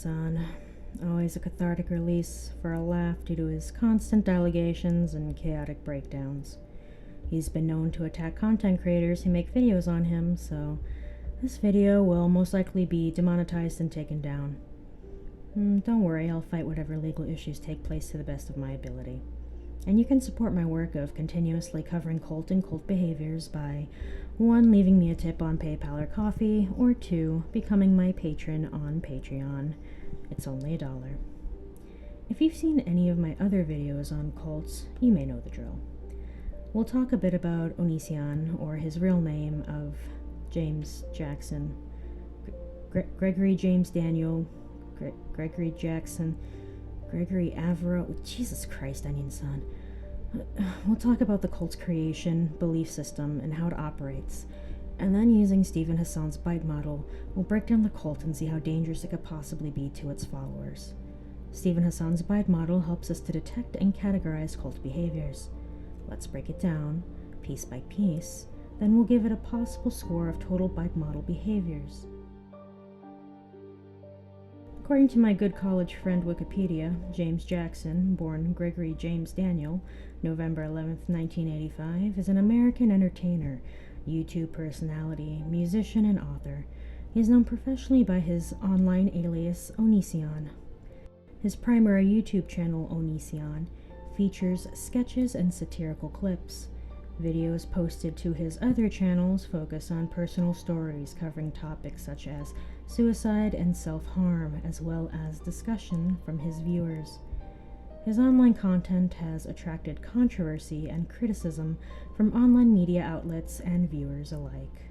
Onision-san. Always a cathartic release for a laugh due to his constant allegations and chaotic breakdowns. He's been known to attack content creators who make videos on him, so this video will most likely be demonetized and taken down. Don't worry, I'll fight whatever legal issues take place to the best of my ability. And you can support my work of continuously covering cult and cult behaviors by 1. Leaving me a tip on PayPal or Coffee, or 2. Becoming my patron on Patreon. It's only $1. If you've seen any of my other videos on cults, you may know the drill. We'll talk a bit about Onision, or his real name of James Jackson. Gregory James Daniel, Gregory Jackson, Gregory Avro. Jesus Christ, Onision-san. We'll talk about the cult's creation, belief system, and how it operates. And then, using Stephen Hassan's bite model, we'll break down the cult and see how dangerous it could possibly be to its followers. Stephen Hassan's bite model helps us to detect and categorize cult behaviors. Let's break it down, piece by piece, then we'll give it a possible score of total bite model behaviors. According to my good college friend Wikipedia, James Jackson, born Gregory James Daniel, November 11, 1985, is an American entertainer, YouTube personality, musician, and author. He is known professionally by his online alias Onision. His primary YouTube channel, Onision, features sketches and satirical clips. Videos posted to his other channels focus on personal stories covering topics such as suicide and self-harm, as well as discussion from his viewers. His online content has attracted controversy and criticism from online media outlets and viewers alike.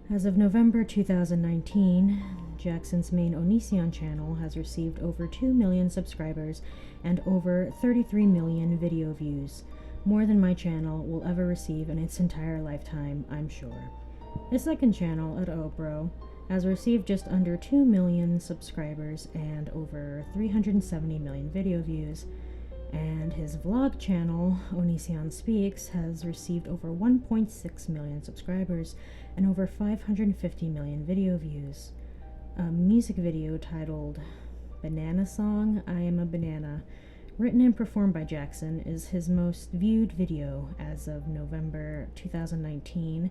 As of November 2019, Jackson's main Onision channel has received over 2 million subscribers and over 33 million video views, more than my channel will ever receive in its entire lifetime, I'm sure. His second channel, at Obro, has received just under 2 million subscribers and over 370 million video views, and his vlog channel, Onision Speaks, has received over 1.6 million subscribers and over 550 million video views. A music video titled Banana Song, I Am a Banana, written and performed by Jackson, is his most viewed video as of November 2019.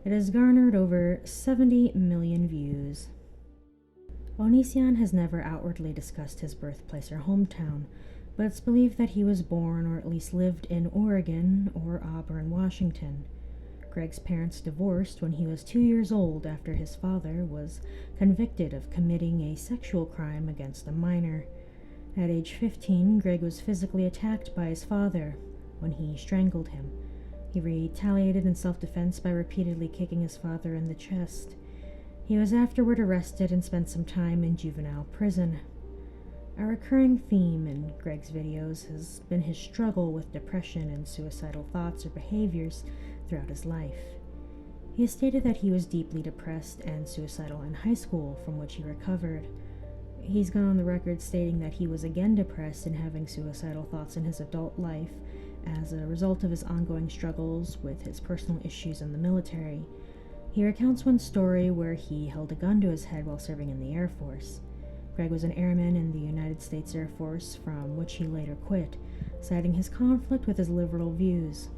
It has garnered over 70 million views. Onision has never outwardly discussed his birthplace or hometown, but it's believed that he was born or at least lived in Oregon or Auburn, Washington. Greg's parents divorced when he was 2 years old after his father was convicted of committing a sexual crime against a minor. At age 15, Greg was physically attacked by his father when he strangled him. He retaliated in self-defense by repeatedly kicking his father in the chest. He was afterward arrested and spent some time in juvenile prison. A recurring theme in Greg's videos has been his struggle with depression and suicidal thoughts or behaviors throughout his life. He has stated that he was deeply depressed and suicidal in high school, from which he recovered. He's gone on the record stating that he was again depressed and having suicidal thoughts in his adult life as a result of his ongoing struggles with his personal issues in the military. He recounts one story where he held a gun to his head while serving in the Air Force. Greg was an airman in the United States Air Force, from which he later quit, citing his conflict with his liberal views.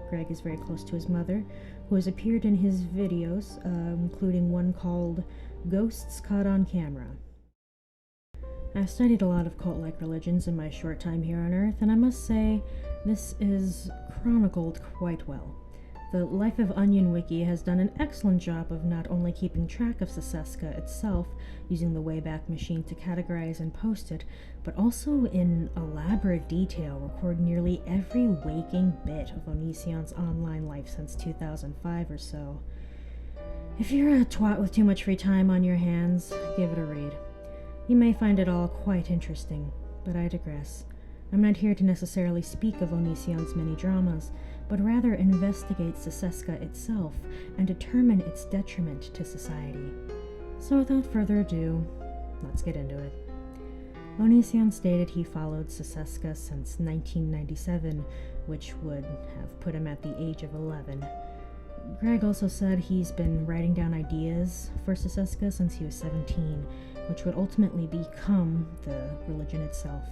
Greg is very close to his mother, who has appeared in his videos, including one called Ghosts Caught on Camera. I've studied a lot of cult-like religions in my short time here on Earth, and I must say, this is chronicled quite well. The Life of Onion Wiki has done an excellent job of not only keeping track of Sicesca itself, using the Wayback Machine to categorize and post it, but also in elaborate detail record nearly every waking bit of Onision's online life since 2005 or so. If you're a twat with too much free time on your hands, give it a read. You may find it all quite interesting, but I digress. I'm not here to necessarily speak of Onision's many dramas, but rather investigate Sicesca itself and determine its detriment to society. So without further ado, let's get into it. Onision stated he followed Sicesca since 1997, which would have put him at the age of 11. Greg also said he's been writing down ideas for Sicesca since he was 17, which would ultimately become the religion itself.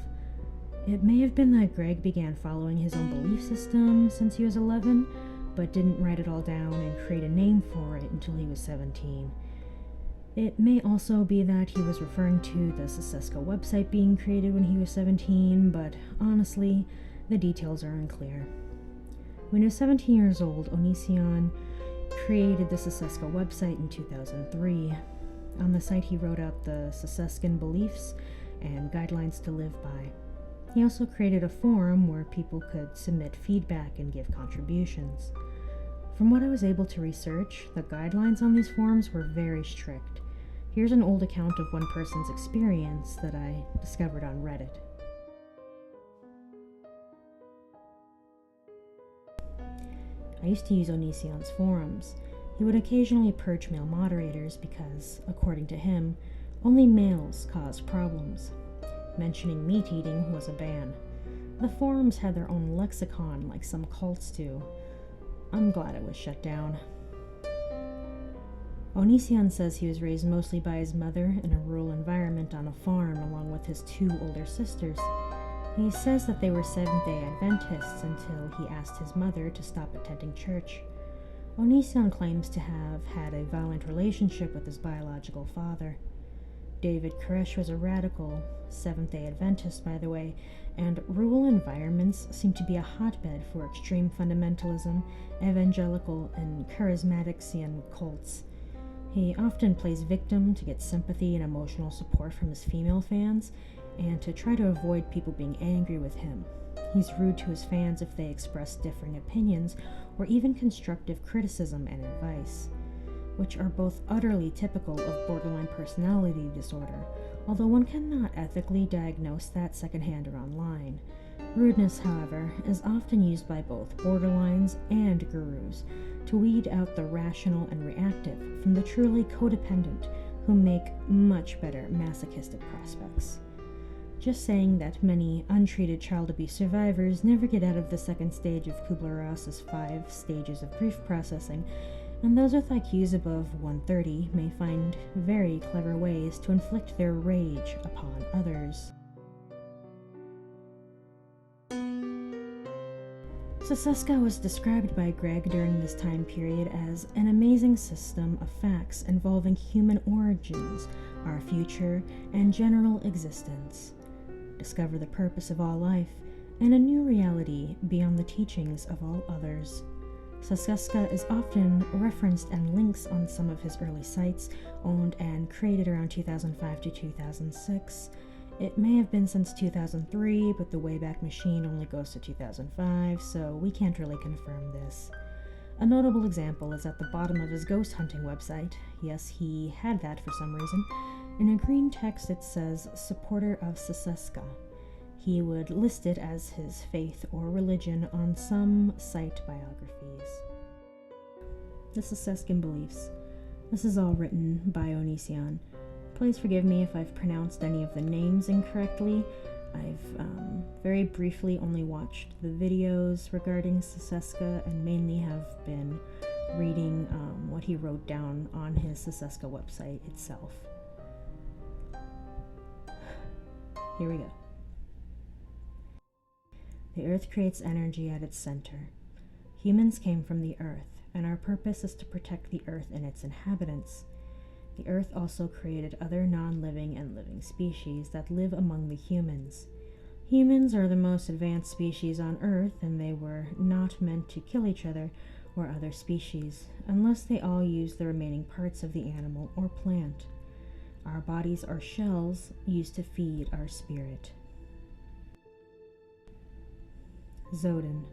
It may have been that Greg began following his own belief system since he was 11, but didn't write it all down and create a name for it until he was 17. It may also be that he was referring to the Sicesca website being created when he was 17, but honestly, the details are unclear. When he was 17 years old, Onision created the Sicesca website in 2003. On the site, he wrote out the Sicescan beliefs and guidelines to live by. He also created a forum where people could submit feedback and give contributions. From what I was able to research, the guidelines on these forums were very strict. Here's an old account of one person's experience that I discovered on Reddit. I used to use Onision's forums. He would occasionally purge male moderators because, according to him, only males cause problems. Mentioning meat eating was a ban. The forums had their own lexicon like some cults do. I'm glad it was shut down. Onision says he was raised mostly by his mother in a rural environment on a farm along with his 2 older sisters. He says that they were Seventh-day Adventists until he asked his mother to stop attending church. Onision claims to have had a violent relationship with his biological father. David Koresh was a radical, Seventh-day Adventist, by the way, and rural environments seem to be a hotbed for extreme fundamentalism, evangelical, and charismatic cults. He often plays victim to get sympathy and emotional support from his female fans, and to try to avoid people being angry with him. He's rude to his fans if they express differing opinions, or even constructive criticism and advice, which are both utterly typical of borderline personality disorder, although one cannot ethically diagnose that secondhand or online. Rudeness, however, is often used by both borderlines and gurus to weed out the rational and reactive from the truly codependent, who make much better masochistic prospects. Just saying that many untreated child abuse survivors never get out of the second stage of Kubler-Ross's 5 stages of grief processing, and those with IQs above 130 may find very clever ways to inflict their rage upon others. Sicesca was described by Greg during this time period as an amazing system of facts involving human origins, our future, and general existence. Discover the purpose of all life, and a new reality beyond the teachings of all others. Sicesca is often referenced and links on some of his early sites, owned and created around 2005 to 2006. It may have been since 2003, but the Wayback Machine only goes to 2005, so we can't really confirm this. A notable example is at the bottom of his ghost hunting website. Yes, he had that for some reason. In a green text it says, supporter of Sicesca. He would list it as his faith or religion on some site biographies. The Sicescan beliefs. This is all written by Onision. Please forgive me if I've pronounced any of the names incorrectly. I've very briefly only watched the videos regarding Sicesca and mainly have been reading what he wrote down on his Sicesca website itself. Here we go. The earth creates energy at its center. Humans came from the earth, and our purpose is to protect the earth and its inhabitants. The earth also created other non-living and living species that live among the humans. Humans are the most advanced species on earth, and they were not meant to kill each other or other species, unless they all use the remaining parts of the animal or plant. Our bodies are shells used to feed our spirit. Zodin.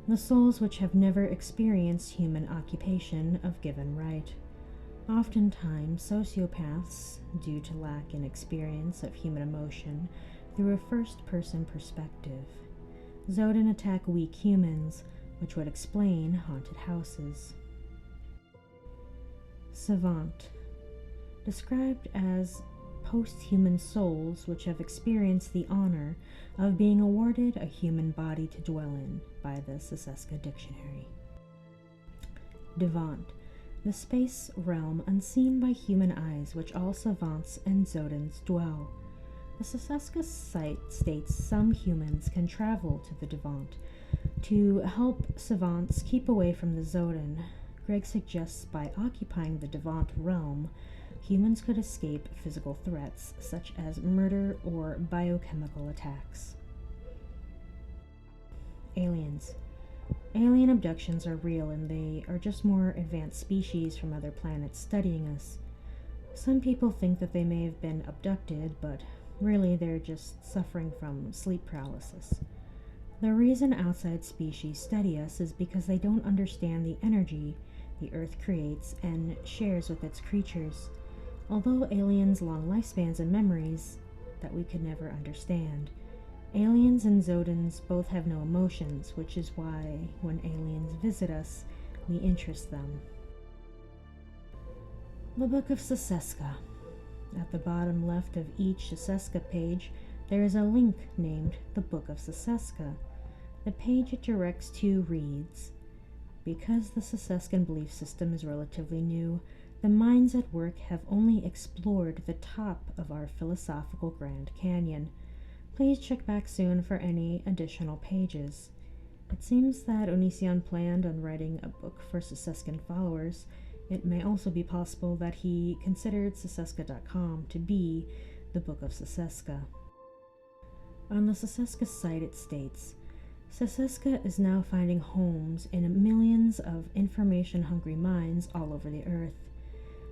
The souls which have never experienced human occupation of given right. Oftentimes, sociopaths, due to lack in experience of human emotion through a first-person perspective. Zodin attack weak humans, which would explain haunted houses. Savant. Described as post-human souls which have experienced the honor of being awarded a human body to dwell in by the Sicesca Dictionary. Devant. the space realm unseen by human eyes, which all savants and Zodans dwell. The Sicesca site states some humans can travel to the Devant. To help savants keep away from the Zodan, Greg suggests by occupying the Devant realm, humans could escape physical threats such as murder or biochemical attacks. Aliens. Alien abductions are real, and they are just more advanced species from other planets studying us. Some people think that they may have been abducted, but really they're just suffering from sleep paralysis. The reason outside species study us is because they don't understand the energy the Earth creates and shares with its creatures. Although aliens' long lifespans and memories that we could never understand, aliens and Zodans both have no emotions, which is why when aliens visit us, we interest them. The Book of Sicesca. At the bottom left of each Sicesca page, there is a link named the Book of Sicesca. The page it directs to reads, "Because the Sicescan belief system is relatively new, the minds at work have only explored the top of our philosophical Grand Canyon. Please check back soon for any additional pages." It seems that Onision planned on writing a book for Sicescan followers. It may also be possible that he considered Sicesca.com to be the Book of Sicesca. On the Sicesca site it states, "Sicesca is now finding homes in millions of information-hungry minds all over the Earth.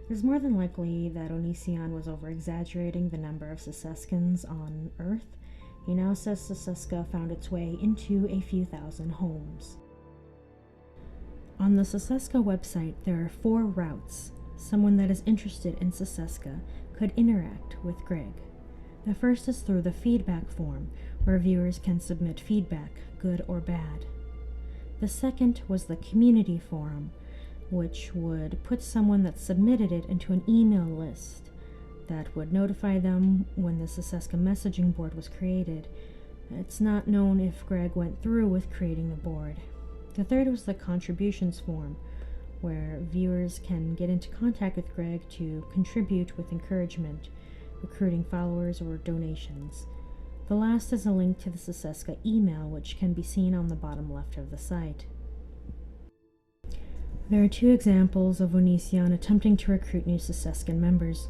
It is more than likely that Onision was over-exaggerating the number of Sicescans on Earth. He now says Sicesca found its way into a few thousand homes." On the Sicesca website, there are 4 routes someone that is interested in Sicesca could interact with Greg. The first is through the feedback form, where viewers can submit feedback, good or bad. The second was the community forum, which would put someone that submitted it into an email list that would notify them when the Sicesca messaging board was created. It's not known if Greg went through with creating the board. The third was the contributions form, where viewers can get into contact with Greg to contribute with encouragement, recruiting followers, or donations. The last is a link to the Sicesca email, which can be seen on the bottom left of the site. There are 2 examples of Onision attempting to recruit new Sicescan members.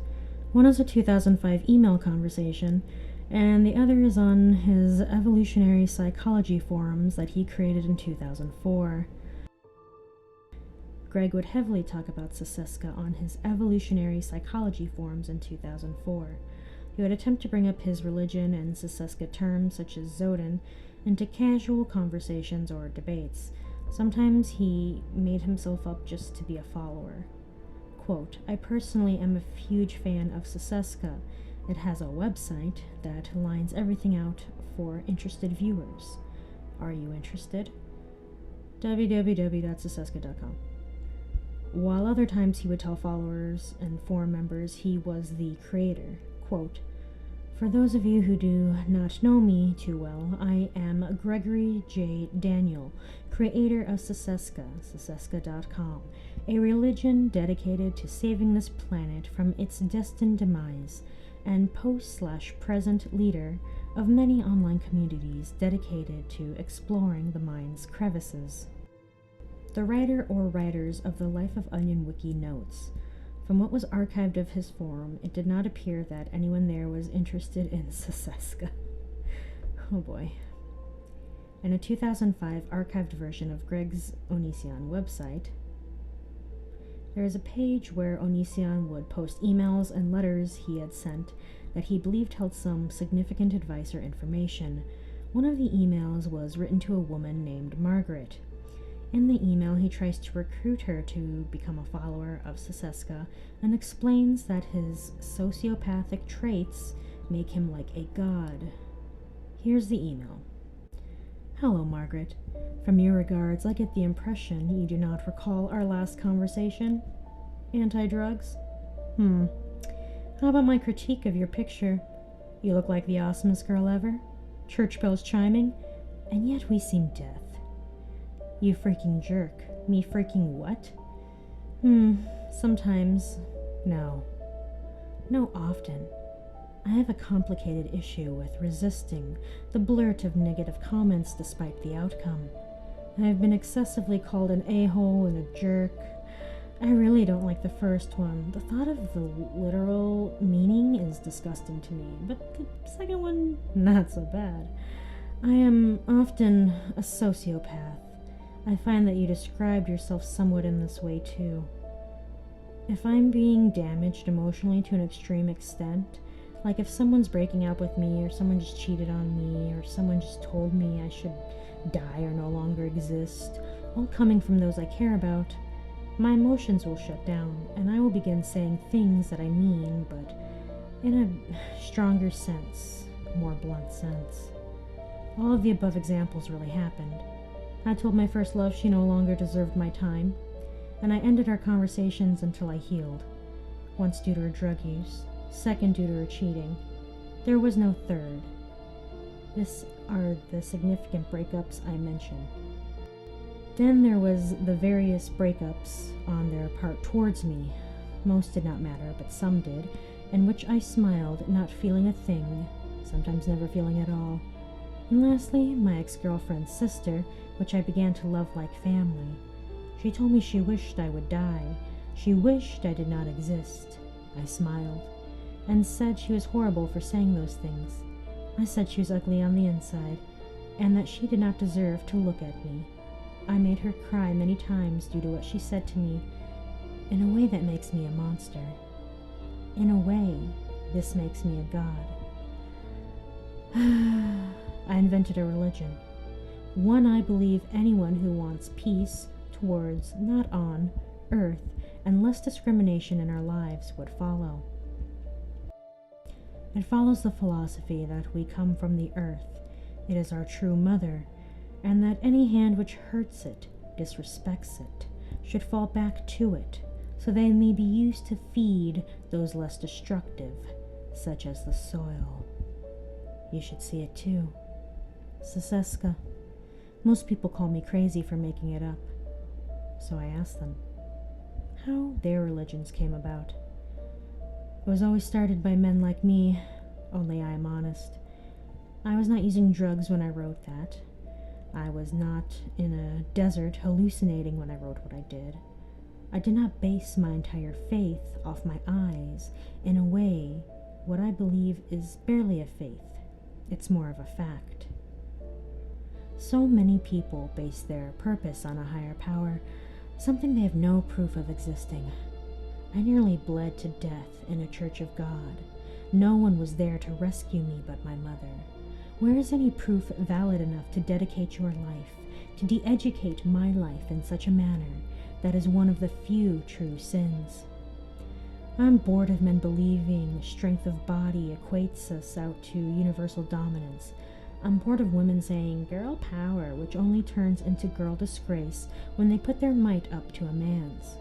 One is a 2005 email conversation, and the other is on his evolutionary psychology forums that he created in 2004. Greg would heavily talk about Sicesca on his evolutionary psychology forums in 2004. He would attempt to bring up his religion and Sicesca terms such as Zodan into casual conversations or debates. Sometimes he made himself up just to be a follower. Quote, "I personally am a huge fan of Sicesca. It has a website that lines everything out for interested viewers. Are you interested? www.sicesca.com. While other times he would tell followers and forum members he was the creator. Quote, "For those of you who do not know me too well, I am Gregory J. Daniel, creator of Sicesca, Sicesca.com, a religion dedicated to saving this planet from its destined demise, and post/present leader of many online communities dedicated to exploring the mind's crevices." The writer or writers of the Life of Onion wiki notes, "From what was archived of his forum, it did not appear that anyone there was interested in Sicesca." Oh boy. In a 2005 archived version of Greg's Onision website, there is a page where Onision would post emails and letters he had sent that he believed held some significant advice or information. One of the emails was written to a woman named Margaret. In the email, he tries to recruit her to become a follower of Sicesca and explains that his sociopathic traits make him like a god. Here's the email. "Hello, Margaret. From your regards, I get the impression you do not recall our last conversation. Anti-drugs? How about my critique of your picture? You look like the awesomest girl ever. Church bells chiming, and yet we seem deaf. You freaking jerk. Me freaking what? Sometimes. No. No, often. I have a complicated issue with resisting the blurt of negative comments despite the outcome. I have been excessively called an a-hole and a jerk. I really don't like the first one. The thought of the literal meaning is disgusting to me, but the second one, not so bad. I am often a sociopath. I find that you described yourself somewhat in this way too. If I'm being damaged emotionally to an extreme extent, like if someone's breaking up with me, or someone just cheated on me, or someone just told me I should die or no longer exist, all coming from those I care about, my emotions will shut down, and I will begin saying things that I mean, but in a stronger sense, more blunt sense. All of the above examples really happened. I told my first love she no longer deserved my time, and I ended our conversations until I healed. Once due to her drug use, second due to her cheating. There was no third. These are the significant breakups I mentioned. Then there was the various breakups on their part towards me. Most did not matter, but some did, in which I smiled, not feeling a thing, sometimes never feeling at all. And lastly, my ex-girlfriend's sister, which I began to love like family. She told me she wished I would die. She wished I did not exist. I smiled, and said she was horrible for saying those things. I said she was ugly on the inside, and that she did not deserve to look at me. I made her cry many times due to what she said to me, in a way that makes me a monster. In a way, this makes me a god. I invented a religion. One I believe anyone who wants peace towards, not on, earth, and less discrimination in our lives would follow. It follows the philosophy that we come from the earth, it is our true mother, and that any hand which hurts it, disrespects it, should fall back to it, so they may be used to feed those less destructive, such as the soil. You should see it too. Sicesca. Most people call me crazy for making it up. So I asked them how their religions came about. It was always started by men like me, only I am honest. I was not using drugs when I wrote that. I was not in a desert hallucinating when I wrote what I did. I did not base my entire faith off my eyes. In a way, what I believe is barely a faith. It's more of a fact. So many people base their purpose on a higher power, something they have no proof of existing. I nearly bled to death in a church of God. No one was there to rescue me but my mother. Where is any proof valid enough to dedicate your life, to de-educate my life in such a manner that is one of the few true sins? I'm bored of men believing strength of body equates us out to universal dominance. I'm bored of women saying girl power, which only turns into girl disgrace when they put their might up to a man's.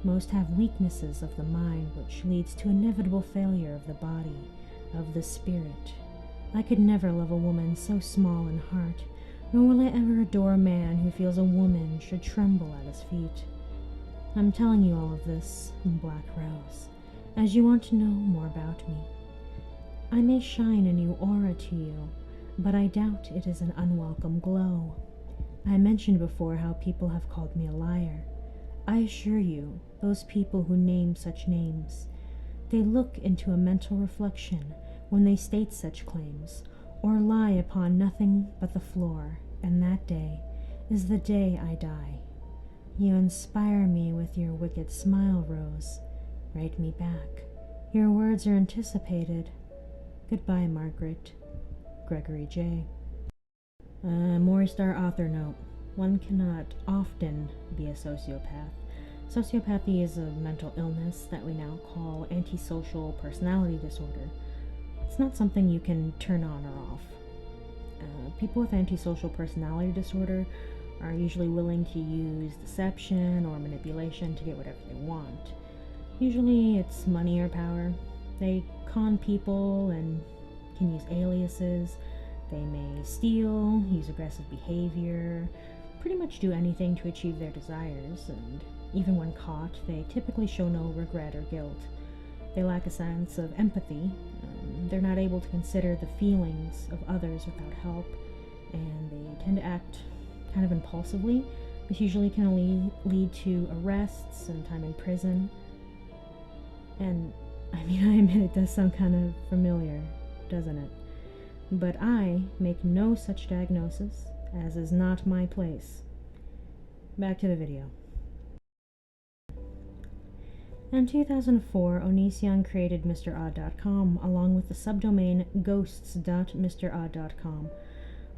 Most have weaknesses of the mind, which leads to inevitable failure of the body, of the spirit. I could never love a woman so small in heart, nor will I ever adore a man who feels a woman should tremble at his feet. I'm telling you all of this, Black Rose, as you want to know more about me. I may shine a new aura to you, but I doubt it is an unwelcome glow. I mentioned before how people have called me a liar. I assure you, those people who name such names, they look into a mental reflection when they state such claims, or lie upon nothing but the floor, and that day is the day I die. You inspire me with your wicked smile, Rose. Write me back. Your words are anticipated. Goodbye, Margaret. Gregory J. ximoristar author note. One cannot often be a sociopath. Sociopathy is a mental illness that we now call antisocial personality disorder. It's not something you can turn on or off. People with antisocial personality disorder are usually willing to use deception or manipulation to get whatever they want. Usually it's money or power. They con people and can use aliases. They may steal, use aggressive behavior, pretty much do anything to achieve their desires, and even when caught, they typically show no regret or guilt. They lack a sense of empathy. They're not able to consider the feelings of others without help, and they tend to act kind of impulsively. This usually can lead to arrests and time in prison. And I admit it does sound kind of familiar, doesn't it? But I make no such diagnosis, as is not my place. Back to the video. In 2004, Onision created MrOdd.com along with the subdomain ghosts.mrodd.com.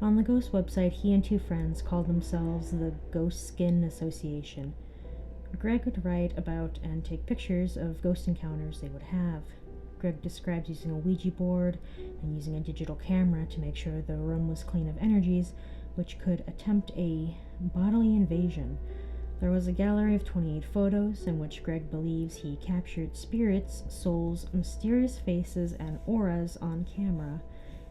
On the Ghost website, he and two friends called themselves the Ghost Skin Association. Greg would write about and take pictures of ghost encounters they would have. Greg describes using a Ouija board and using a digital camera to make sure the room was clean of energies which could attempt a bodily invasion. There was a gallery of 28 photos in which Greg believes he captured spirits, souls, mysterious faces, and auras on camera.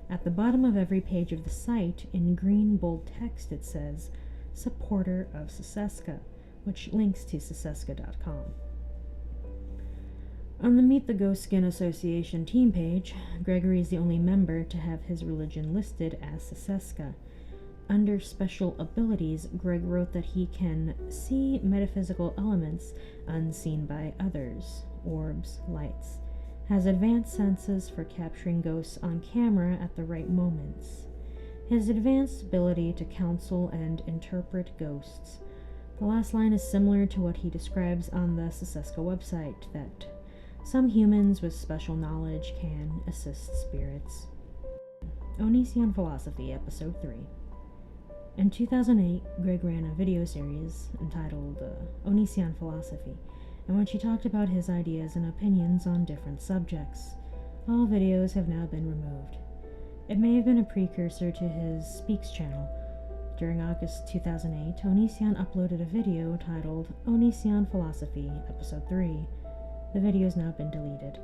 At the bottom of every page of the site, in green bold text, it says, "Supporter of Sicesca," which links to Sicesca.com. On the Meet the Ghost Skin Association team page, Gregory is the only member to have his religion listed as Sicesca. Under special abilities, Greg wrote that he can see metaphysical elements unseen by others, orbs, lights, has advanced senses for capturing ghosts on camera at the right moments, his advanced ability to counsel and interpret ghosts. The last line is similar to what he describes on the Sicesca website, that some humans with special knowledge can assist spirits. Onision Philosophy, Episode 3. In 2008, Greg ran a video series entitled Onision Philosophy, in which he talked about his ideas and opinions on different subjects. All videos have now been removed. It may have been a precursor to his Speaks channel. During August 2008, Onision uploaded a video titled Onision Philosophy, Episode 3. The video has now been deleted.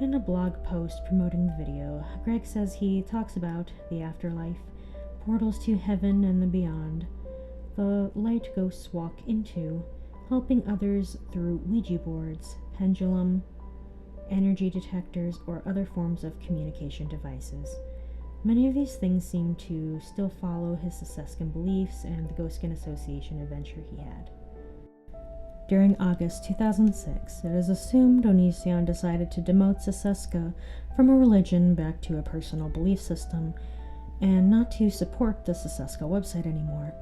In a blog post promoting the video, Greg says he talks about the afterlife, portals to heaven and the beyond, the light ghosts walk into, helping others through Ouija boards, pendulum, energy detectors, or other forms of communication devices. Many of these things seem to still follow his Sicescan beliefs and the Ghost Skin Association adventure he had. During August 2006, it is assumed Onision decided to demote Sicesca from a religion back to a personal belief system, and not to support the Sicesca website anymore.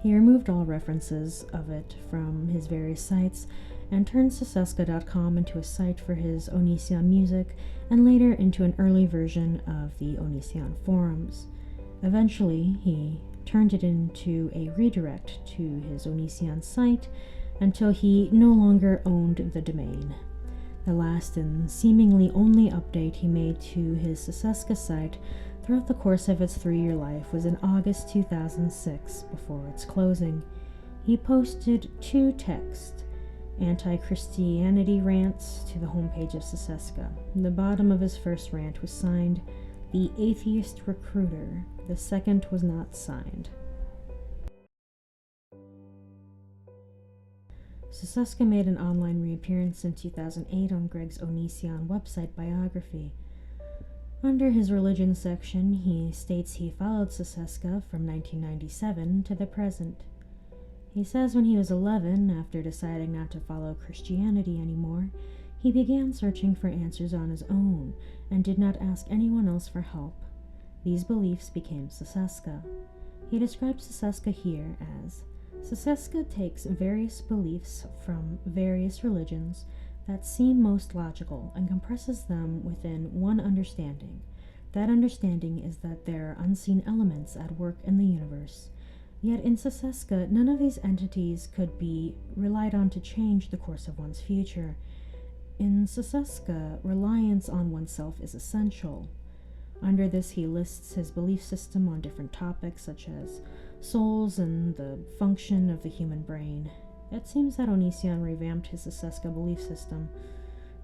He removed all references of it from his various sites and turned Sicesca.com into a site for his Onision music, and later into an early version of the Onision forums. Eventually, he turned it into a redirect to his Onision site until he no longer owned the domain. The last and seemingly only update he made to his Sicesca site throughout the course of its 3-year life was in August 2006, before its closing. He posted 2 text, anti-Christianity rants to the homepage of Sicesca. The bottom of his first rant was signed, "The Atheist Recruiter." The second was not signed. Sicesca made an online reappearance in 2008 on Greg's Onision website biography. Under his religion section, he states he followed Sicesca from 1997 to the present. He says when he was 11, after deciding not to follow Christianity anymore, he began searching for answers on his own and did not ask anyone else for help. These beliefs became Sicesca. He describes Sicesca here as, "Sicesca takes various beliefs from various religions that seem most logical and compresses them within one understanding. That understanding is that there are unseen elements at work in the universe. Yet in Sicesca, none of these entities could be relied on to change the course of one's future. In Sicesca, reliance on oneself is essential." Under this, he lists his belief system on different topics such as souls and the function of the human brain. It seems that Onision revamped his Sicesca belief system.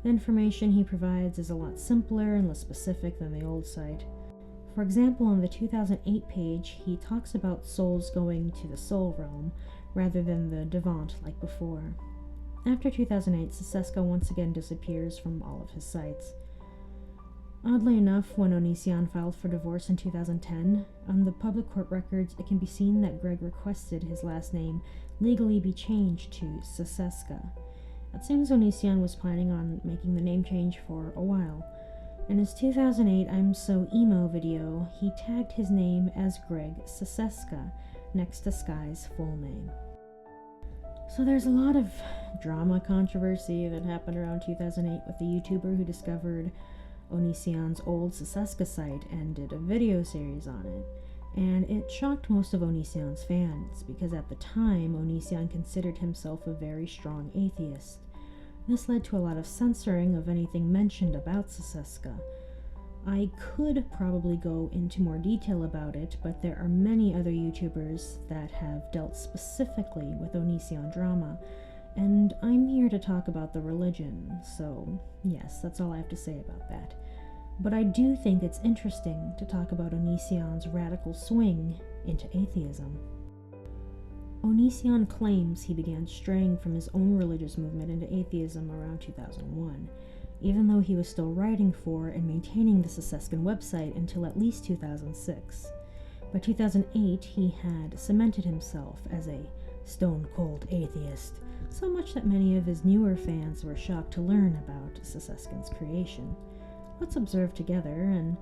The information he provides is a lot simpler and less specific than the old site. For example, on the 2008 page, he talks about souls going to the soul realm rather than the Devant like before. After 2008, Sicesca once again disappears from all of his sites. Oddly enough, when Onision filed for divorce in 2010, on the public court records it can be seen that Greg requested his last name legally be changed to Sicesca. It seems Onision was planning on making the name change for a while. In his 2008 I'm So Emo video, he tagged his name as Greg Sicesca next to Sky's full name. So there's a lot of drama controversy that happened around 2008 with the YouTuber who discovered Onision's old Sicesca site and did a video series on it. And it shocked most of Onision's fans, because at the time, Onision considered himself a very strong atheist. This led to a lot of censoring of anything mentioned about Sicesca. I could probably go into more detail about it, but there are many other YouTubers that have dealt specifically with Onision drama, and I'm here to talk about the religion, so yes, that's all I have to say about that. But I do think it's interesting to talk about Onision's radical swing into atheism. Onision claims he began straying from his own religious movement into atheism around 2001, even though he was still writing for and maintaining the Sicescan website until at least 2006. By 2008, he had cemented himself as a stone-cold atheist, so much that many of his newer fans were shocked to learn about Sicescan's creation. Let's observe together an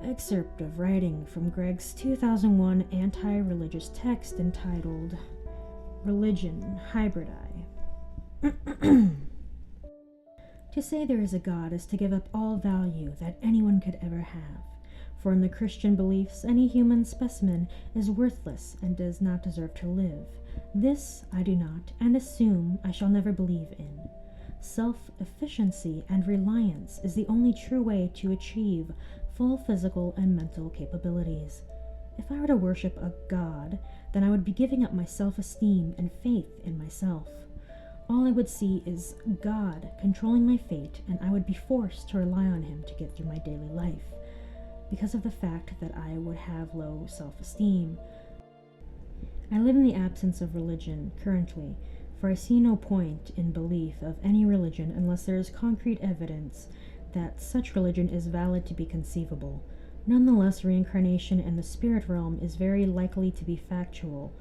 excerpt of writing from Greg's 2001 anti-religious text entitled Religion Hybridi. To say there is a God is to give up all value that anyone could ever have, for in the Christian beliefs any human specimen is worthless and does not deserve to live. This I do not, and assume I shall never believe in. Self-efficiency and reliance is the only true way to achieve full physical and mental capabilities. If I were to worship a god, then I would be giving up my self-esteem and faith in myself. All I would see is God controlling my fate, and I would be forced to rely on him to get through my daily life, because of the fact that I would have low self-esteem. I live in the absence of religion currently, for I see no point in belief of any religion unless there is concrete evidence that such religion is valid to be conceivable. Nonetheless, reincarnation in the spirit realm is very likely to be factual,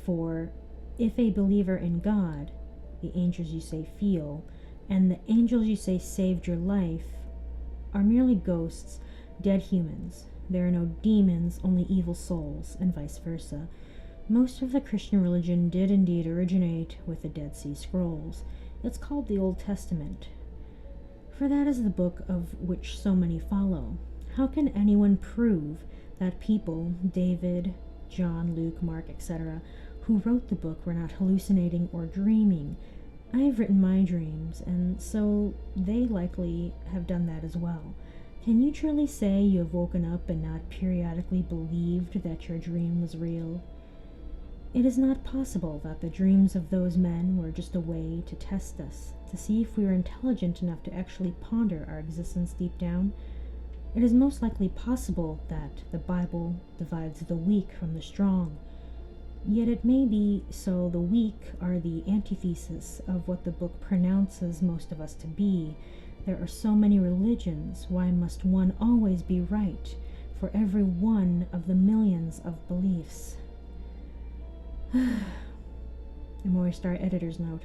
for if a believer in God, the angels you say feel, and the angels you say saved your life are merely ghosts, dead humans. There are no demons, only evil souls, and vice versa. Most of the Christian religion did indeed originate with the Dead Sea Scrolls. It's called the Old Testament, for that is the book of which so many follow. How can anyone prove that people, David, John, Luke, Mark, etc., who wrote the book were not hallucinating or dreaming? I have written my dreams, and so they likely have done that as well. Can you truly say you have woken up and not periodically believed that your dream was real? It is not possible that the dreams of those men were just a way to test us, to see if we were intelligent enough to actually ponder our existence deep down. It is most likely possible that the Bible divides the weak from the strong. Yet it may be so the weak are the antithesis of what the book pronounces most of us to be. There are so many religions, why must one always be right for every one of the millions of beliefs? ximoristar editor's note.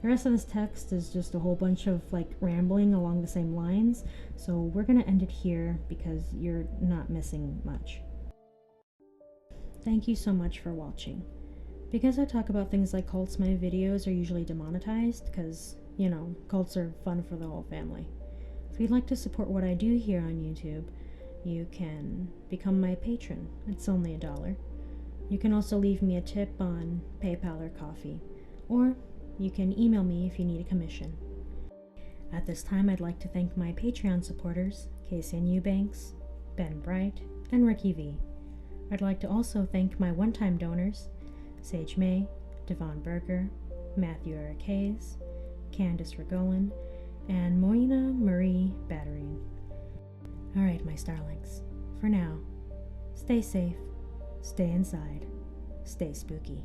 The rest of this text is just a whole bunch of rambling along the same lines, so we're gonna end it here because you're not missing much. Thank you so much for watching. Because I talk about things like cults, my videos are usually demonetized because, cults are fun for the whole family. If you'd like to support what I do here on YouTube, you can become my patron. It's only $1. You can also leave me a tip on PayPal or Coffee, or you can email me if you need a commission. At this time, I'd like to thank my Patreon supporters, Casey and Eubanks, Ben Bright, and Ricky V. I'd like to also thank my one-time donors, Sage May, Devon Berger, Matthew Eric Hayes, Candace Regolin, and Moina Marie Battery. Alright, my starlings, for now, stay safe, stay inside, stay spooky.